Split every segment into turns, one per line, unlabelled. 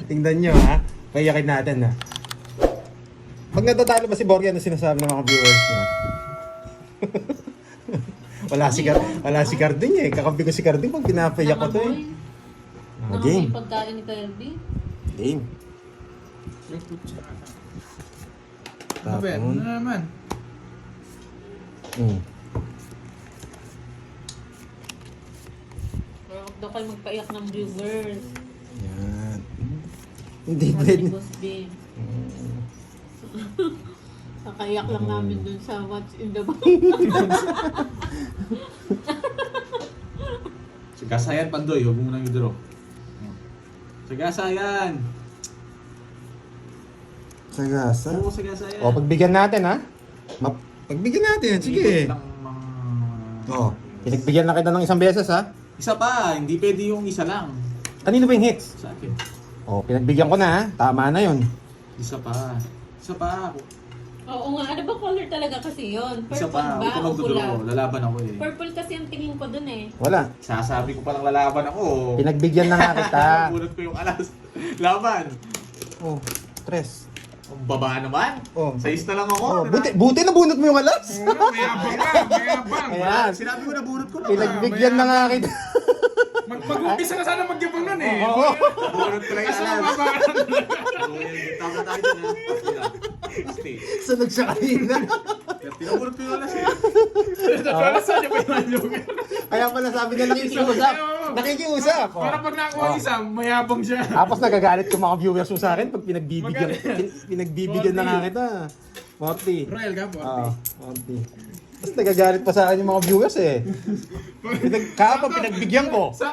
Tingnan nyo ha. Payakin natin ha. Pag natatalo ba si Borgia, ano sinasabi ng mga viewers niya? wala si Carding eh. Kakampi ko si Carding pag pinapayak ko to eh. Game.
Pagkain ni Kirby.
Game.
Ano ba yan? Ano naman?
Huwag daw kayo magpaiyak ng viewers.
Yan. Hindi
Sabi
pwede.
ni Boss B. Kakaiyak lang namin dun sa What's in the Box.
Sagasayan, Pandoy. Huwag mo nang i-draw. Sagasayan!
Sagasa.
Oo, sagasayan.
O, pagbigyan natin ha. Pagbigyan natin, sige.
Ikot lang mga-
O, pinagbigyan na kita ng isang beses ha.
Isa pa, hindi pwede yung isa lang.
Kanino ba yung hits?
Sa akin.
O, pinagbigyan ko na ha. Tama na yun.
Isa pa. Isa pa.
Oo nga, ano ba color talaga kasi yun?
Isa
Purple
pa.
ba
Huwag ka
o pula?
magdodraw. Lalaban ako eh.
Purple kasi ang tingin ko dun eh.
Wala.
Sasabi ko palang lalaban ako.
Pinagbigyan na nga kita.
Bunot ko yung alas. Laban.
Oh, tres.
Ang baba naman.
Oh.
Sais na lang ako.
Oh, buti na bunot mo yung alas.
Mayabang ka, mayabang.
Ayan.
Sinabi ko na bunot ko lang.
Pinagbigyan na nga kita.
Mag-umpisa ka sana magyabang nun eh.
Oo.
Bunot ko lang yung
Asa
alas.
mababaan?
Tama tayo dyan ha. Stay.
Sunog siya kanina.
Pinabunot ko yung alas eh.
Para saan niya pa yung
Kaya pala sabi niya nakikiusap. Nakikiusap. Oh.
Para pag nakuha ang isa, mayabang siya.
Tapos nagagalit yung mga viewers mo sa akin pag pinagbibigyan na nga kita. Morty.
Royal ka po.
Oo, Morty. Tapos nagagalit pa sa akin yung mga viewers eh. Kahapon pinagbigyan ko. Sa...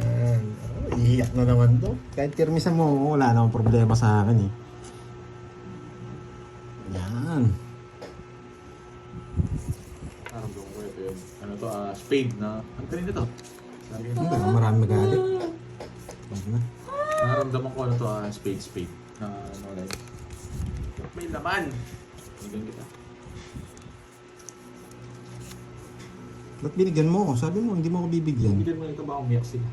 Ayan. Oh, iiyak na naman to. Kahit tirmisan mo, wala namang problema sa akin eh. Yan.
Parang doon ko ito yun. Ano to, spade na. Ang kanina to. Sabi ko,
Marami magalit. Wag na.
nararamdaman ko ano to, spade. Na ano lang. May laman. Bigyan kita.
Ba't binigyan mo? Sabi mo, hindi mo ako bibigyan.
Bigyan mo ito ba umiyak sila?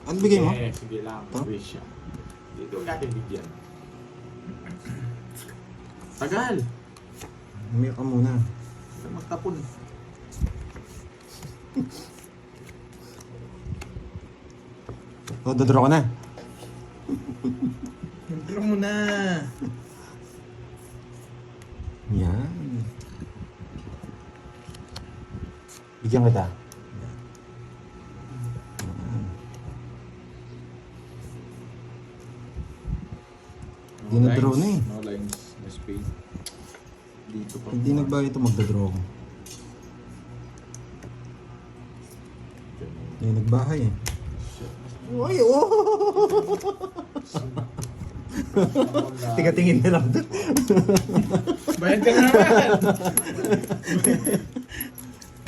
Ano bigay mo?
Sige lang.
Huh?
Wish siya. Dito natin bigyan. Tagal.
Umiyak ka muna.
Magtapon.
O, dodraw ko na.
Intro mo na.
Yan. Bigyan kita. Dinadraw na eh.
No lines. No spade. Dito pa.
Hindi nagbayad ito, magdadraw ko. Hindi nagbahay eh. Uy, oh! Tiga-tingin na lang doon.
Bayad ka na naman.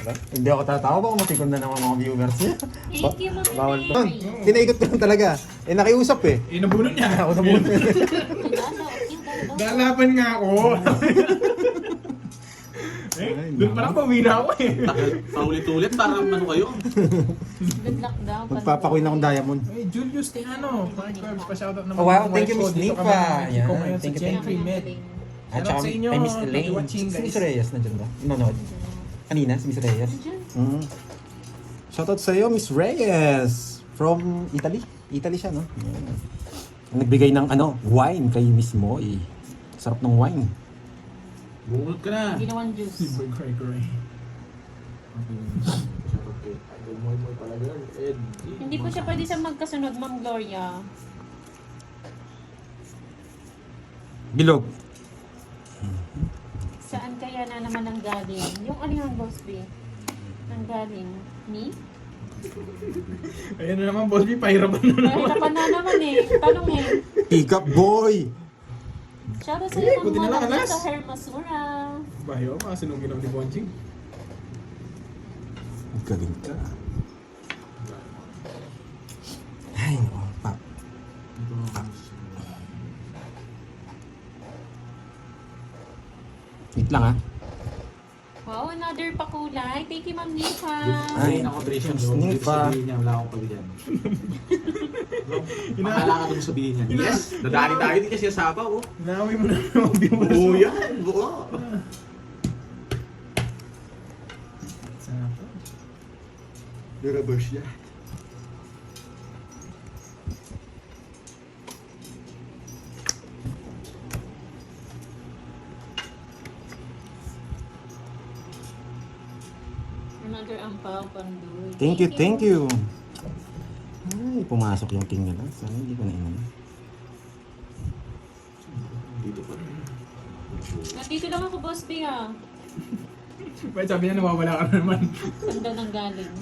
Hindi ako tatawa ba kung matikon na naman mga viewers niya?
Thank you, Mami
Bawal to.
Mary.
Tinaikot ko lang talaga. Eh, nakiusap eh.
Inabunod niya.
Ako na muna.
Lalaban nga ako. Doon pa lang pamina ako eh.
Paulit-ulit para ano kayo.
Good luck daw.
Magpapakuin akong diamond.
Hey, Julius Tejano. Pa shoutout naman.
Oh, wow.
ng
Thank you,
wife
Miss
ko. Dito ka
Nipa.
mga
Yan.
ko ngayon sa
Thank you,
Gentry Med.
At
Shoutout
saka
sa inyo.
kay Miss Elaine.
Watching,
Si
guys.
Miss Reyes nandiyan ba? Nanonood. Kanina, si Miss Reyes. Mm. Shoutout sa iyo, Miss Reyes. From Italy. Italy siya, no? Yeah. Nagbigay ng wine kay Miss Moy. Sarap ng wine.
Bunot ka na.
Ginawan juice.
Boy, cry.
Moy pala girl. Ed.
Hindi po siya pwede sa magkasunod, Ma'am Gloria.
Bilog.
Saan kaya na naman ang galing? Yung ano yung Boss B? Ang galing? Ni?
Ayun na naman, boss, pahirapan na naman.
Mahirapan na naman eh. Tanong eh.
Pick up boy!
Shoutout sa iyo
buti
ng
na lang,
mga
alas.
sa Hermasura.
Bayo, makasunugin ako ni Bonching.
Galing ka. Ay, naku, pap. Wait lang ah.
Wow, another pakulay. Thank you, Ma'am Nifa.
Ay,
Ay, ako, Trisha.
Miss
Dito
Nifa.
sabihin niya, wala akong pag dyan. Pakala ka doon sabihin niya. Yes, nadali tayo din kasi sa sabaw.
Naaway mo na yung viewers
Oo
mo.
yan, buo.
Sarap.
Narabash yan.
Another ampaw, pandoy.
Thank you, thank you. Ay, pumasok yung king nila. Sana hindi ko na inan.
Dito pa rin.
Nandito lang ako, Boss B, ah.
Ba't sabi niya nawawala ka na naman?
Saan daw nang galing?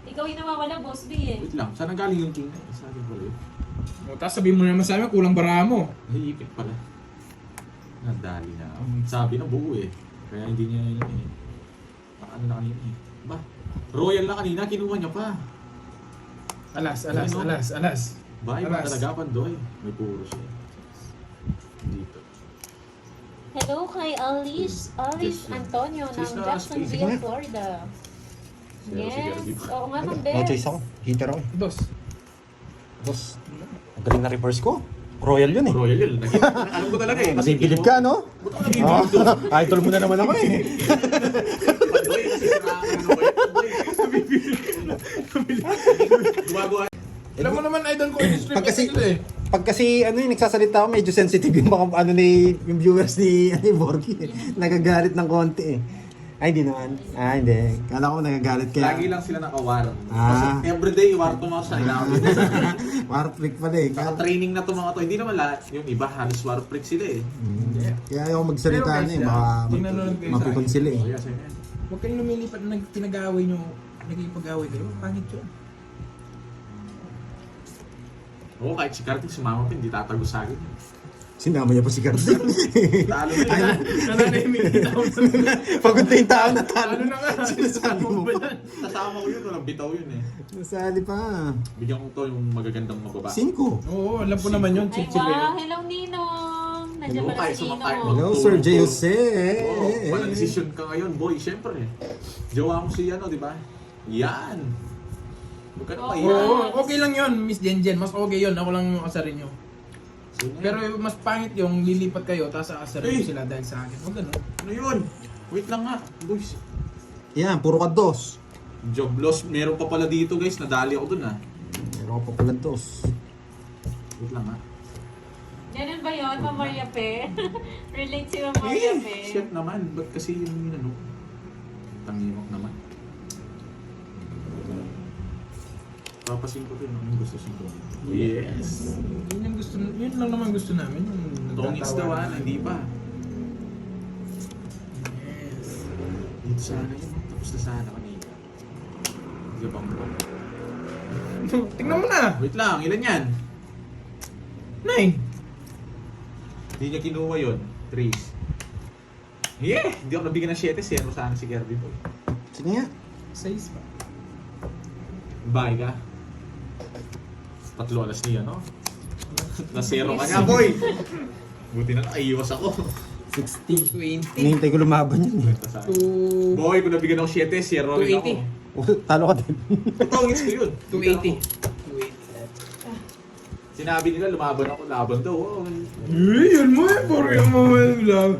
Ikaw yung nawawala, Boss B, eh.
Wait lang, saan ang galing yung king? Sa akin pala yun.
O, tapos sabihin mo naman sa amin, kulang bara mo.
Ay, ipit pala. Nadali na. Sabi na buo eh. Kaya hindi niya yun eh. Ano na kanina eh. Ba? Royal na kanina, kinuha niya pa.
Alas.
Ba, iba
Alas.
talaga pandoy. May puro siya. Dito.
Hello kay Alice
Yes, yeah.
Antonio ng
Sis na,
Jacksonville,
sige.
Florida.
Zero,
Yes.
sige, di ba?
Oo nga, Ma'am
Oh,
Beth.
chase ako. Heater ako.
Dos.
Boss, ang galing na reverse ko. Royal yun eh.
Royal yun. Alam ko talaga eh.
Masibilib ka, no?
Buto ka nag-ibig.
Ah, idol mo na naman ako eh.
Pandoy kasi siraan ano ba yun? Pandoy. Gumagawa.
Alam mo naman, idol ko yung stream
Pag kasi-
ito eh.
Pag kasi ano yung nagsasalita ako, medyo sensitive yung mga ano ni yung viewers ni Borky. Nagagalit ng konti eh. Ay, hindi naman. Ah, hindi. Kala ko nagagalit kaya.
Lagi lang sila nakawar.
Ah.
Kasi everyday, war to mga sa ilang.
War freak pala eh. Kaya,
Naka-training na to mga to. Hindi naman lahat. Yung iba, halos war freak sila eh.
kaya ayaw magsalita
Pero guys,
na eh. Baka
tingnan nyo kayo sa
mapikon
akin.
sila eh.
Oh, yes, amen.
Huwag kayong lumilipat na pinag-aaway nyo. Nagkipag-aaway kayo. Pangit yun.
Oo, kahit si Kartik sumama pa, hindi tatago sa akin.
Sinama niya pa si Carden.
Talo na yun.
Nananahimik kita ako.
Pagod na yung tao na talo.
Ano na nga?
Sinasabi mo pa.
Kasama ko yun, walang bitaw yun eh.
Nasali pa.
Bigyan ko to yung magagandang mababa.
5.
Oo, alam ko naman yun.
Ay,
Chill-chill
wow.
yun.
Hello, Ninong. Nandiyan
Hello,
pala
kahit
si
sumakay mo.
Ninong.
Hello, Sir J. Jose.
Oo, walang desisyon ka ngayon, boy. Siyempre. Jowa mo si ano, di ba? Yan. Huwag ka na
Oo.
maiyan.
Oo, okay lang yun, Miss Jenjen. Mas okay yun. Ako lang yung asarin nyo. Pero mas pangit yung lilipat kayo, tapos aasarin
Eh.
mo sila dahil sa akin. Huwag ganun.
Ano yun? Wait lang nga, boys.
Yan, puro ka dos.
Job loss, meron pa pala dito guys. Nadali ako dun ah.
Meron ka pa pala dos.
Wait lang ah.
Ganun ba yun, Ma'am Maria Pe? Relate si Ma'am Maria Pe.
Chef naman. Ba't kasi yung ano? Tangimok naman. Papasin ko rin ang gusto sa ito. Yes.
Yun yung gusto, yun lang naman gusto namin. Yung
Tongits daw ah, hindi pa.
Yes.
Dito sana yun. Tapos na sana kanina. Hindi bang
Tingnan mo na!
Wait lang, ilan yan?
9!
Hindi niya kinuha yun. 3. Yeah! Hindi ako nabigyan ng 7. Zero sana si Kirby boy.
Sige nga.
6 pa.
Bye ka. 3 alas niya, no? Na 0 ka nga, boy! Buti na naiiwas ako.
60.
20.
Hinihintay ko lumaban yun eh.
Kwenta sa akin.
2...
Boy, kung nabigyan ako 7, 0 rin ako.
280.
Oh, talo ka din.
Totoo, ko yun.
280.
Sinabi nila, lumaban ako, laban daw. Oh.
Yun mo eh, puro yung mga lang.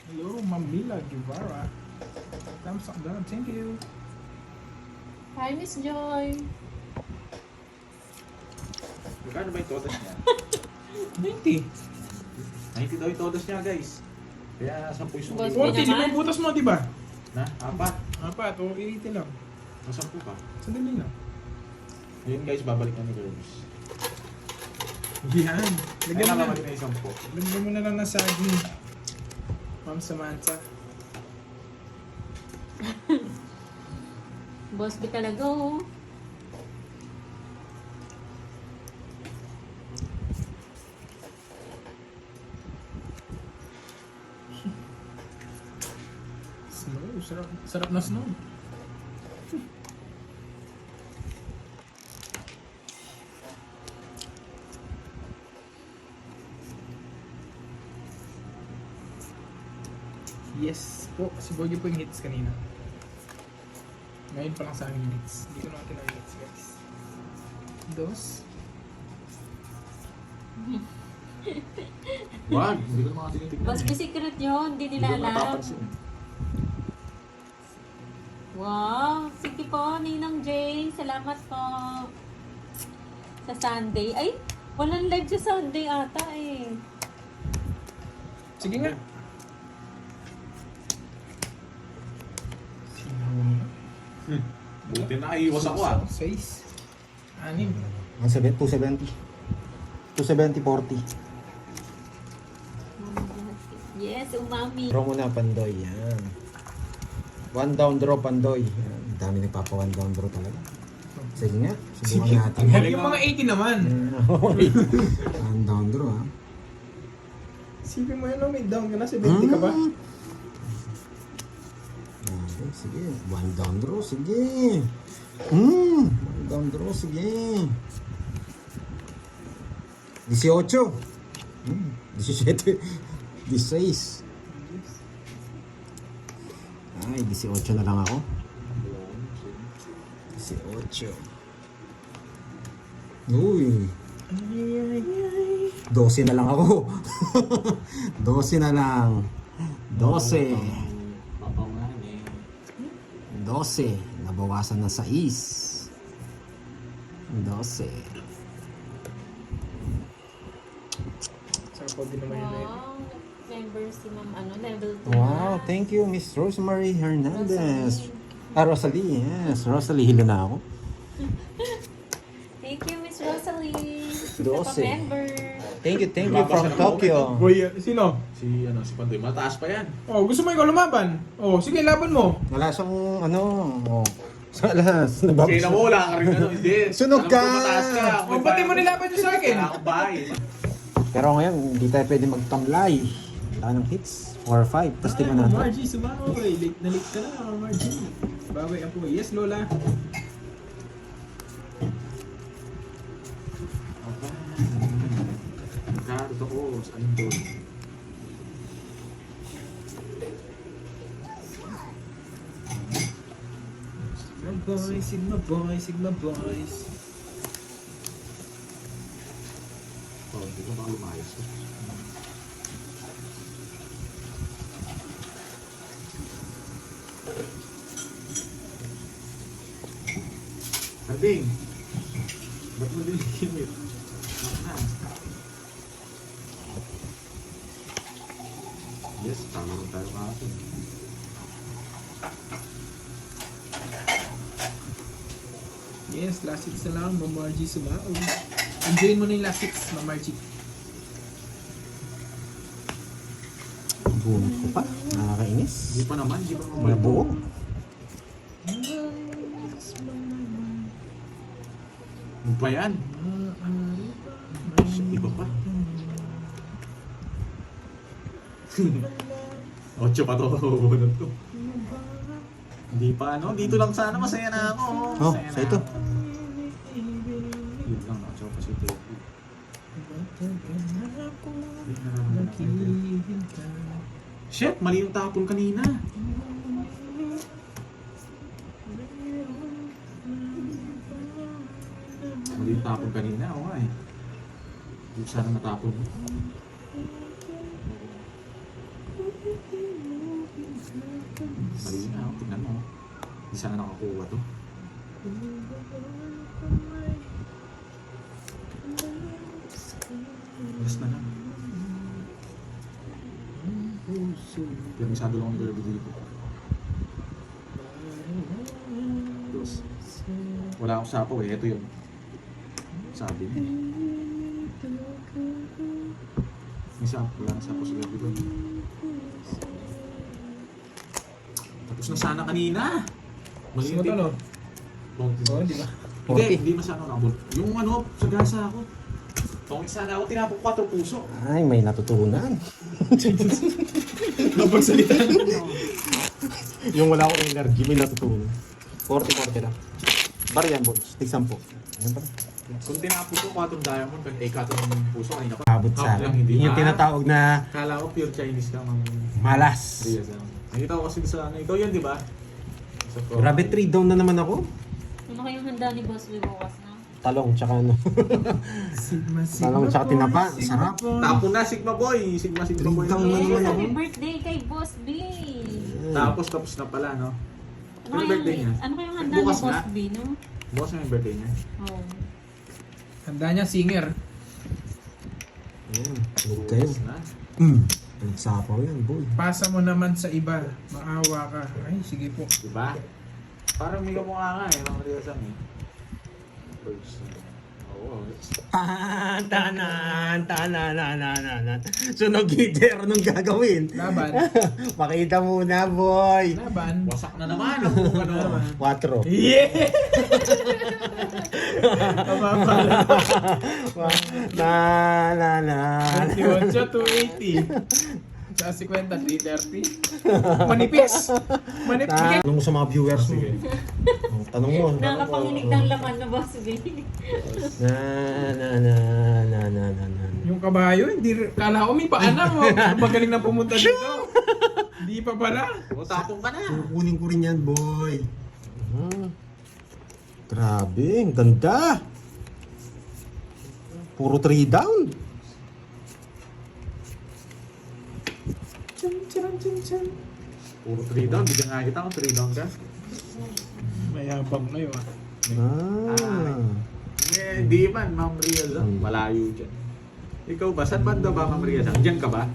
Hello, Mamila Guevara. Thumbs up down, thank you.
Hi, Miss Joy.
Magkano ba yung todas niya?
20.
90 daw yung todas niya, guys. Kaya 10 yung
Boss,
sumili.
40, di ba yung butas mo, di ba?
Na? 4?
Apat, o 80 lang.
O 10 pa.
Sandali lang.
Ayun guys, babalik na ni Girls.
Yan.
Ayun
Lagyan
na,
mo na.
babalik na yung 10.
Lagyan mo na lang ng saging. Ma'am Samantha.
Boss B talaga, oh.
Snow, sarap, sarap na snow. Yes po, si Bogi po yung hits kanina. Ngayon pa lang sa amin yung hits. Hindi ko natin ang hits, guys. Dos.
Wag, hindi ko naman tinitignan
Boss B, secret yun. Hindi nila
Hindi ko
alam.
napapansin.
Wow. Sige po, Ninang Jay. Salamat po. Sa Sunday. Ay, walang live sa Sunday ata eh.
Sige nga.
Buti na iwas ako ah.
6. 6.
Ang 270. 270, 40.
Yes, umami.
Draw muna, Pandoy. Yan. One down draw, Pandoy. Yan. Ang dami nagpapa one down draw talaga. Sige nga, subukan natin.
Yung mga 80 naman.
One down draw, ha?
Sipin mo yun, no? May down ka na, 70 ka ba?
Okay, sige. One down draw, sige. One down draw, sige. 18. 17. 16. Ay, 18 na lang ako. 18. Uy. 12 na lang ako. 12 na lang. 12.
Papangan eh.
12. Nabawasan na 6. 12.
Sarap din naman yun na yun.
Wow. Member si Ma'am, level 2
Wow, thank you, Miss Rosemary Hernandez. Rosalie, yes. Rosalie, hilo na ako.
Thank you, Miss Rosalie.
Dose.
Member.
Thank you from
Babasa na ako.
Tokyo.
Boy, sino?
Si Pandoy, mataas pa yan.
Oh, gusto mo ikaw lumaban? Oh, sige, laban mo.
Wala siyang, sa alas.
Kaya na mo, wala ka rin ano, hindi.
Sunog
Alam ko
ka!
mataas ka.
Oh, pati mo nilaban yun sa akin.
Wala akong bahay.
Pero ngayon, hindi tayo pwede magtamlay. Wala ng hits. 4-5. Tapos tingnan natin.
Margie, sumakoy. Late na late ka na, Margie. Babay ako. Yes, Lola.
Karto ko, saan doon?
Sigma boys, Sigma boys.
Oh, hindi ko baka lumayas. Harding! Ba't mo din kinit? Yes, tama rin tayo kahapon.
Yes, last hits na lang, Ma'am Margie sumao. Enjoyin mo na yung last hits, Ma'am Margie.
Bunot ko pa. Nakakainis.
Hindi pa naman, hindi pa naman.
Nabuo.
Ano pa yan? Iba pa. 8 pa to, bunot to. Hindi pa ano, dito lang sana masaya na ako.
Oh,
Masaya
sa
na
ito.
ako. Yun lang, 8 pa si Teo. Shit, mali yung tapon kanina. Mali yung tapon kanina, oo nga eh. Hindi sana natapon. Mali na, tingnan mo. Hindi sana nakakuha to. Yes na lang. Pirmisado lang ang derby dito. Dos. Wala akong sapaw eh, ito yun. Sabi niya. May sapaw, wala akong sapaw sa derby doon. Tapos na sana kanina. Mali
Gusto mo
yung
to, no?
tip.
Oh, di ba?
Hindi,
40.
hindi masyado nakabot. Yung ano, sa gasa ako. Tungkol sana ako, tinapok 4 puso.
Ay, may natutunan.
Napagsalita.
Yung wala akong energy, may natutunan. 40-40 lang. Bar yan, boys. Tig 10. Ayan pa.
Kung tinapos ko 4 diamond, katong puso kanina pa.
Abot sa
Lang, hindi
yung
pa.
tinatawag na
Kala ko pure Chinese ka, Ma'am
malas.
Riaz. Nakita ko kasi sa ano, ikaw yan, di ba? Sa pro.
Grabe, 3 down na naman ako.
Ano kayong handa ni Boss Lee bukas na?
Talong tsaka ano. Talong tsaka tinapa. Sarap.
Tapo na, Sigma Boy. Sigma Boy.
Down na naman
Yes,
ako.
happy birthday kay Boss B!
Tapos na pala, no?
Ano
Ano birthday niya?
Ano kayong handa
Bukas
ni Boss
na.
B, no?
Bukas na yung birthday niya.
Oh.
Handa niya, singer.
Ayan, tulog kayo.
Bukas na.
Nagsapaw yan, boy.
Pasa mo naman sa iba. Maawa ka. Ay, sige po.
Diba? Parang may kamukha nga eh, Ma'am Riaz eh. First, oo.
Tanan. Sunog gitter nung gagawin.
Laban.
Pakita muna, boy.
Laban.
Wasak na naman ang kung ano.
4.
Yeah! Kababala.
Na.
28 siya, 280. Sa 50, 330. Manipis. Manipis.
Tanong mo sa mga viewers mo.
Sige.
Tanong mo.
Nakakapanginig ng laman na Boss B.
Na.
Yung kabayo, hindi kala ko may paanak mo. Magaling na pumunta dito. Hindi pa pala.
O, tapong ka na.
Kukunin ko rin yan, boy. Grabe, ang ganda. Puro 3 down.
Puro 3 down. Bigyan nga kita kung 3 down ka.
Mayabang na yun.
Hindi man, Ma'am Riaz. Malayo dyan. Ikaw ba? Saan banda ba, Ma'am Riaz? Diyan ka ba?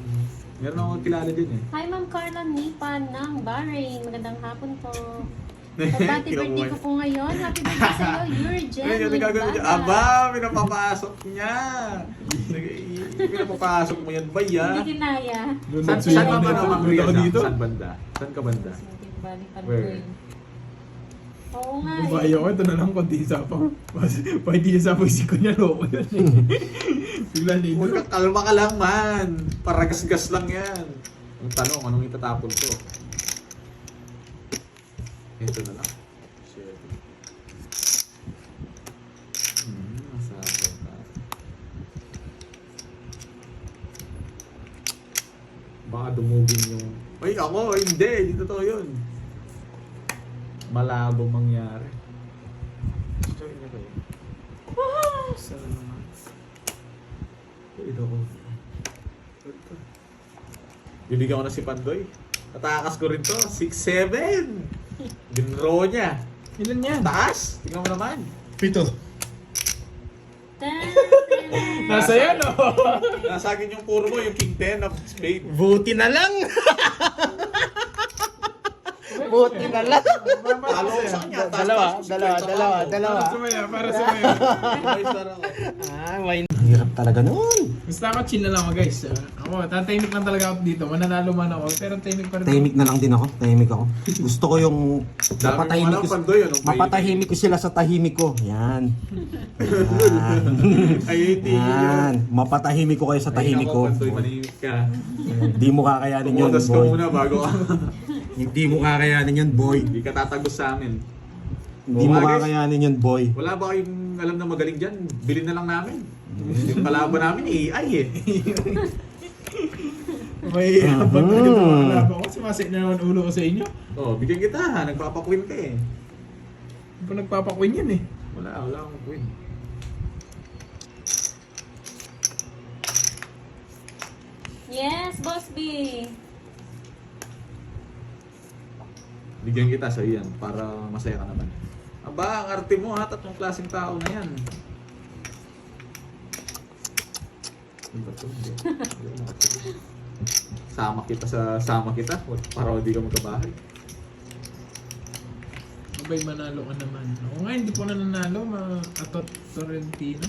Meron akong kilala dyan eh.
Hi, Ma'am Carla Nipan ng Bahrain. Magandang hapon po. Happy birthday ko po ngayon. Happy birthday sa iyo, Yurgen.
Ano yung gagawin niya? Aba, pinapapasok niya. Pinapapasok mo yan ba yan?
Hindi kinaya.
Saan ka ba na, Ma'am Riaz?
dito?
Saan banda? Saan ka banda?
Balikan ko
Where?
yun. Oo nga eh.
Babayo ko, ito na lang konti isa pa. Pa hindi isa pa isip ko niya, loko yun eh. Bigla
Huwag
nito.
ka, kalma ka lang man. Paragas-gas lang yan. Ang tanong, anong itatapon ko? Ito na lang. Shit. Masapot na. Baka dumugin yung... Ay, ako! Hindi! Hindi totoo yun. Malabo mangyari. Gusto niya kayo. Sana naman. Ito ko. Ito. Bibigyan ko na si Pandoy. Tatakas ko rin to. 6-7! Ginro niya.
Ilan yan?
Taas! Tingnan mo naman.
7.
Tan,
Nasa yan o.
Nasa akin yung puro mo, yung King 10 of Spade.
Buti na lang. Buti na lang.
Talo ko sa kanya.
Dalawa.
Para sumaya, para sumaya.
May hirap talaga nun.
Basta ako chill na lang ako guys. Ako, tatahimik lang talaga ako dito. Mananalo man ako, pero tahimik pa rin.
Tahimik na lang din ako. Tahimik ako. Gusto ko yung mapatahimik ko,
Pandoy, ano?
mapatahimik ko sila sa tahimik ko. Yan.
Ay, hindi
Yan. Mapatahimik ko kayo sa tahimik ko.
Pandoy, manimik ka.
Hindi mo kakayanin yun,
Pumodas ka
boy.
muna bago ka.
Hindi mo kakayanin yun, boy.
Hindi ka tatagos sa amin.
Hindi mo kakayanin yun, boy.
Wala ba kayong alam na magaling dyan? Bilhin na lang namin. Yung kalaban namin, AI eh.
May habang ka dito mga kalaban ko. Sumasik na naman ulo ko sa inyo.
Oh, bigyan kita. Nagpapakwin ka eh.
Hindi pa nagpapakwin yan eh.
Wala akong queen.
Yes, Boss B.
Bigyan kita sa iyan para masaya ka naman. Aba, ang arte mo ha. 3 klaseng tao na yan. Ano ba ito? Sama kita para hindi ka magkabahay.
Abay, manalo ka naman. Ako nga, hindi po na nanalo. Atot Torrentino.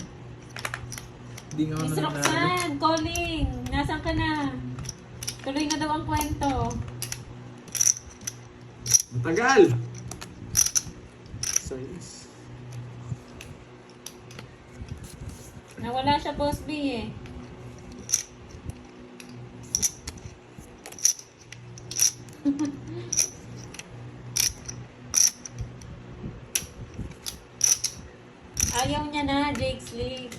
Hindi nga ako
Miss
nanalo.
Roxanne, calling. Nasaan ka na? Tuloy na daw ang kwento.
Matagal! Size.
Nawala siya, Boss B eh. Ayaw niya na, Jake's League.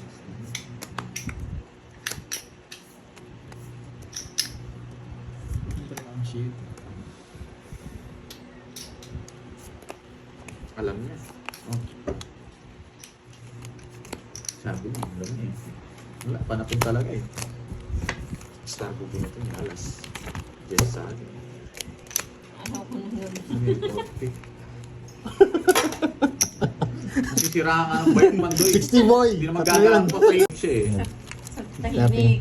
Ito lang ang shit.
Alam niya. Oh. Sabi niya, alam niya eh. Wala, panapin talaga eh. Star ko po na ito, alas. Yes, sa akin.
Ano ko na yun?
Okay. Masisira ka ng bike man doy.
60 boy!
Hindi na
Tatlo
magagaan
yun.
pa kayo siya eh.
Tahimik.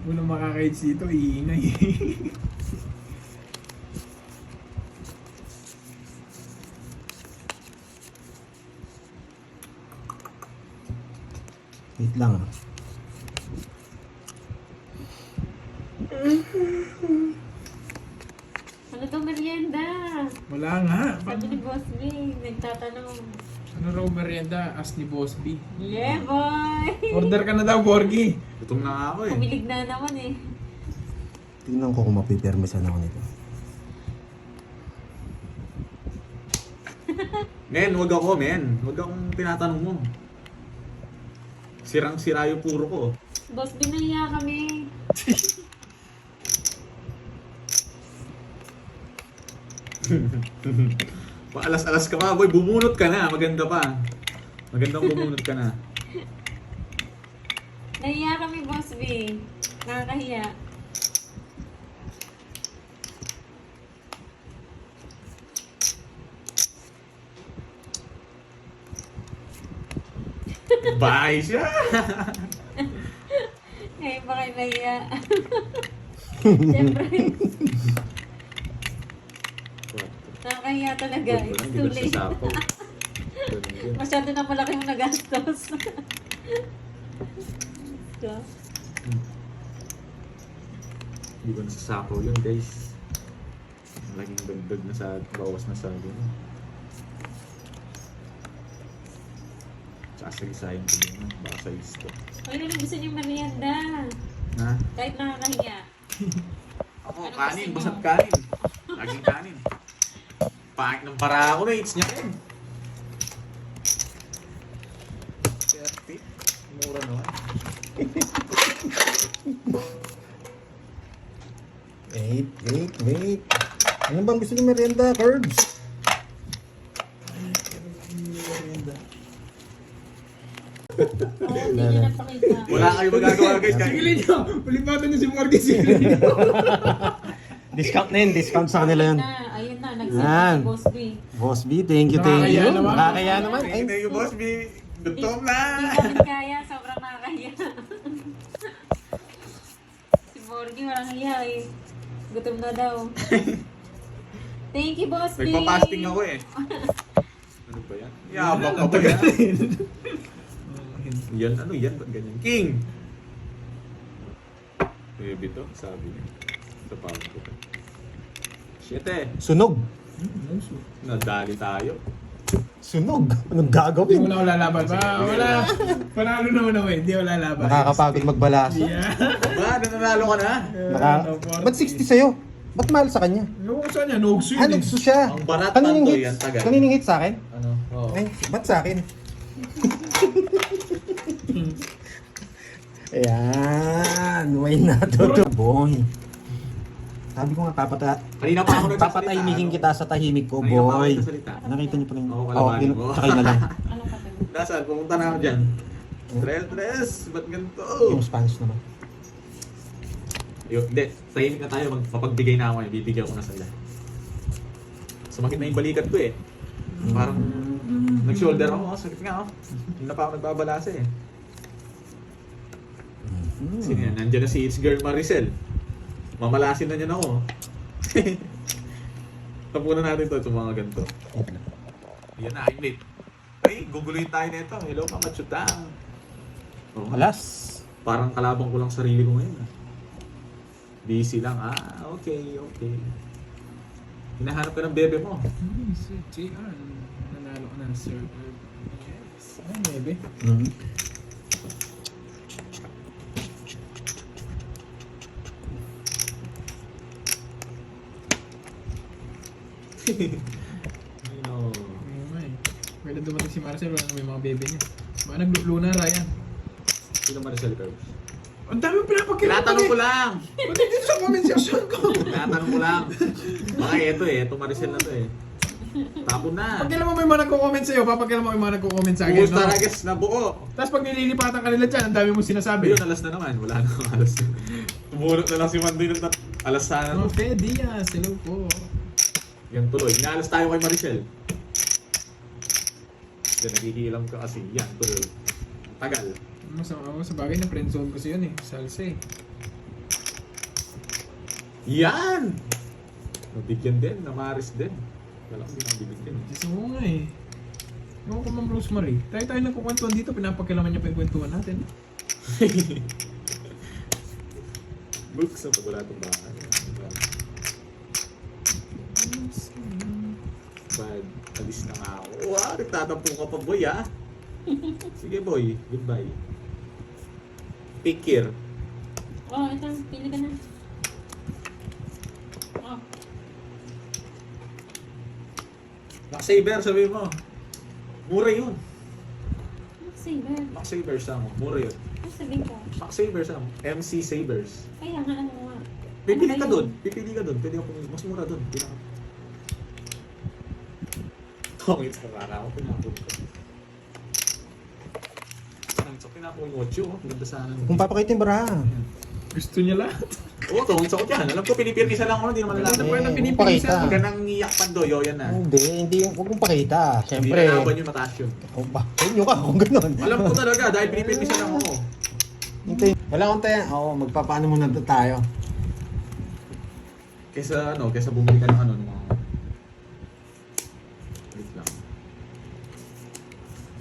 Unang makakaits dito, iingay.
Wait lang ah.
Ano to merienda?
Wala nga.
Sabi ni Boss B, nagtatanong.
Ano raw merienda? Ask ni Boss B.
Yeah, boy!
Order ka na daw, Borgie.
Gutom na nga ako eh.
Kumilig na naman eh.
Tingnan ko kung mapipermisan ako nito.
Men, wag ako men. Wag akong tinatanong mo. Sirang-sira yung puro ko.
Boss B, nahiya kami.
Paalas-alas ka pa, boy. Bumunot ka na. Maganda pa. Magandang bumunot ka na.
Nahiya kami, Boss B. Nakakahiya.
Bye siya.
Eh, baka nahiya. Siyempre. Nakakahiya talaga. It's too late. Masyado na malaki yung nagastos. So,
Hindi ba nasasapaw yun, guys? Laging dagdag na sa bawas na sa akin. Sasalisayang ko din. Baka sa isto.
ay, ano gusto niyo merienda?
Ha?
Kahit nakakahiya.
Ako,
Anong
kanin.
gusto
Basat
mo?
kanin. Laging kanin. Pangit ng para ako na. It's niya rin. 30. Mura naman.
Wait. Ano bang gusto niyo merienda, Curbs?
Oo, hindi niyo napakita.
Wala kayo magagawa, guys.
Sigilin nyo! Ulipatan nyo si Borgie, sigilin nyo.
Discount na yun, discount sa kanila yun.
Ayun na,
Yan.
nagsabi si Boss B.
Boss B, thank you.
Nakakaya naman.
Nakakaya naman. Ay,
Thank you, boss. Gutom na.
Hindi namin kaya, sobrang nakakahiya. Si Borgie, walang hiya eh. Gutom na daw. Thank you, Boss B.
Nagpa-fasting ako eh. Ano ba yan? Yabang ka ba yan? Yan, ano yan? Ba't ganyan? King! Baby to, sabi niya. Sa pawag ko. Shit eh.
sunog.
Nadali tayo.
Sunog. Anong
Hindi
gagawin?
mo na ako lalaban. Wala. Panalo naman ako eh. Hindi ako lalaban.
Nakakapagod magbalasa.
Yeah.
Ba, nananalo ka na?
Ba't 60 sa'yo? Ba't mahal sa kanya?
Ewan ko saan yan. Nogso yun
Ano
eh.
gusto siya?
Ang barat
Kaninong
tanto
hits?
yan, tagal.
Kaninong hits sa akin?
Ano? Oo.
Ay, ba't sa akin? Ayan, why not to boy? Sabi ko nga,
Kanina pa ako nagsasalita.
papatahimikin
ano?
kita sa tahimik ko,
Kanina pa ako
boy.
nagsasalita.
Nakita niyo pa rin.
Oo, kalabanin mo.
Sakay na lang.
Anong kapatid?
Nasaan? Pumunta na ako dyan. Tres, ba't ganito?
Yung Spanish naman.
Hindi, tahimik na tayo. Mapagbigay na ako eh. Bibigyan ko na sila. Sumakit na yung balikat ko eh. Parang nag-shoulder ako. Sakit nga ako. Hindi na pa ako nagbabalasa eh. Sino yan? Nandiyan na si It's Girl Maricel. Mamalasin na niyan ako. Tapunan natin to itong mga ganito. Yan na, I'm late. Ay, guguluhin tayo nito. Hello, kamachutang. Oh,
Alas.
parang kalabang ko lang sarili ko ngayon. Busy lang. Okay. Hinahanap ka ng bebe mo.
Sir JR. Nanalo ka na, sir. Yes. Ay, maybe.
Ayun ako
Kailan dumating si Marcel, wala na may mga bebe niya. Mga nagluluna, Ryan.
Sino Maricel Curbs?
Ang dami mo pinapagkira.
Tinatanong ko lang!
Ba't dito sa comment section ko?
Tinatanong ko lang. Baka ito Maricel na to eh. Tapon na.
Pag kailan mo may mga nagko-comment sa'yo, papag kailan mo may mga nagko-comment sa akin,
Buhos
no?
Taragas na buo.
Tapos pag nililipatan ka nila dyan, ang dami mo sinasabi.
Ayun, alas na naman. Wala na akong alas. Tumunot na lang si Mandoy ng alas sana.
Okay, Diaz, hello po.
Yan tuloy. Inaalas tayo kay Maricel. Yan, naghihilam ka kasi. Yan, tuloy. Tagal.
Masama ako sa bagay na friendzone ko yun eh. Salsa eh.
Yan! Nabigyan din, namaris din. Wala ko din ang bibigyan.
Gusto mo nga eh. Ewan ko, Ma'am Rosemary. Tayo nagkukwentuhan dito, pinapagkilaman niya pa yung kwentuhan natin.
Books na pag wala itong bahay. Bad. Alis na nga ako. Wow, nagtatampo ka pa boy ah. Sige boy, goodbye. Take care.
Oh, ito. Pili ka na. Oh.
Saber, sabi mo. Mura yun.
Saber.
Saber sa mo. Mura yun.
Ano sabihin ko?
Saber sa mo. MC Sabers.
Kaya nga, ano nga.
Pipili
Ano
ka
ba
dun.
yun?
Pipili ka dun. Pwede ka pumili. Mas mura dun. Pinaka. Tongit sa rara ako. Pinakul ko. So, pinakul ko. Ganda sana.
Kung papakitin bara.
Gusto niya lahat.
Oo, tongit sa dyan. Alam ko, pinipirmisa lang ako. Hindi naman
Ano
alam.
pa na
huwag
pinipilisan?
pakita.
Huwag ka nang iyak pandoyo. Yan na.
Hindi, huwag mong pakita.
Hindi
Siyempre.
na laban yung mataas yun.
Oh, ba? Huwag ka kung ganun.
Alam ko talaga. Dahil pinipirmisa lang ako.
Hintay. Wala kong tayo. Oo, magpapaano muna tayo.
Kesa bumili ka ng ano. Ng mga... Wait lang.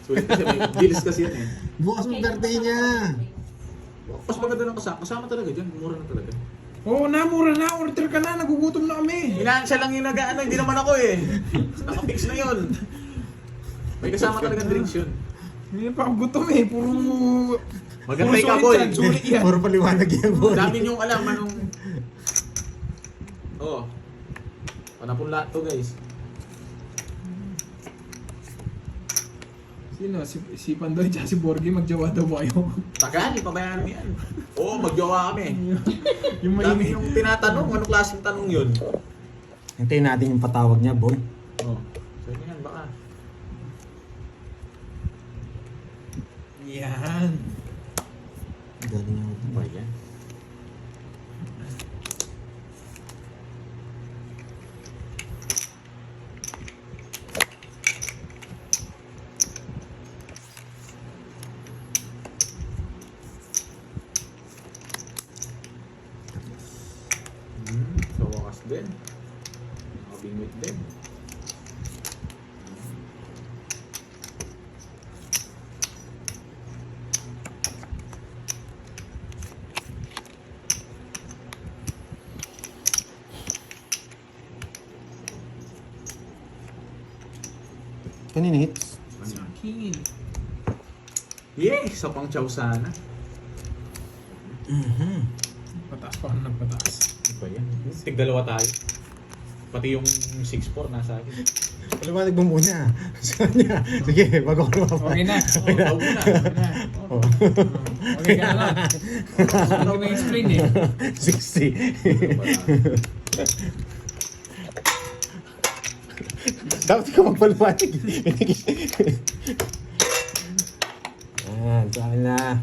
Sulit kasi may deals kasi yan eh.
Bukas mo birthday niya.
Mas maganda ng kasama. Kasama talaga dyan. Mura na talaga.
Oo, mura na. Order ka na. Nagugutom na kami.
Financial lang yung nag-ano. Hindi naman ako eh. Nakapix na yun. May kasama talaga drinks yun.
Hindi pa ako gutom eh. Puro...
Magantay ka
sulit
boy.
yan, sulit yan.
Puro paliwanag yan, boy.
Dami niyong alam anong... Oo. Panapon lahat to guys.
Sino? Si Pandoy at si Borgie magjawa daw ba kayo?
Tagal, ipabayaran mo yan. Oo, magjowa kami.
Yung
Dami
maingay.
yung tinatanong. Anong klaseng tanong yun?
Hintayin natin yung patawag niya, boy.
Oo. Sabi yan, baka.
Yan.
Galing ako.
Ba yan? Sa wakas din. Nakabingwit din.
Kanina hits.
Sa akin.
Yay! Isa pang chow sana.
Pataas pa ka na ng pataas.
Ano ba yan? Tig-dalawa tayo. Pati yung 6-4 nasa akin.
Paliwanag mo muna. Sa kanya. Sige, bago ko lumabas.
Okay na.
Oo, tawag mo na.
Okay na.
Oh.
Okay ka na lang. Hindi ko na-explain eh.
60. Dapat ikaw magpaliwanag. Ayan, sa akin na.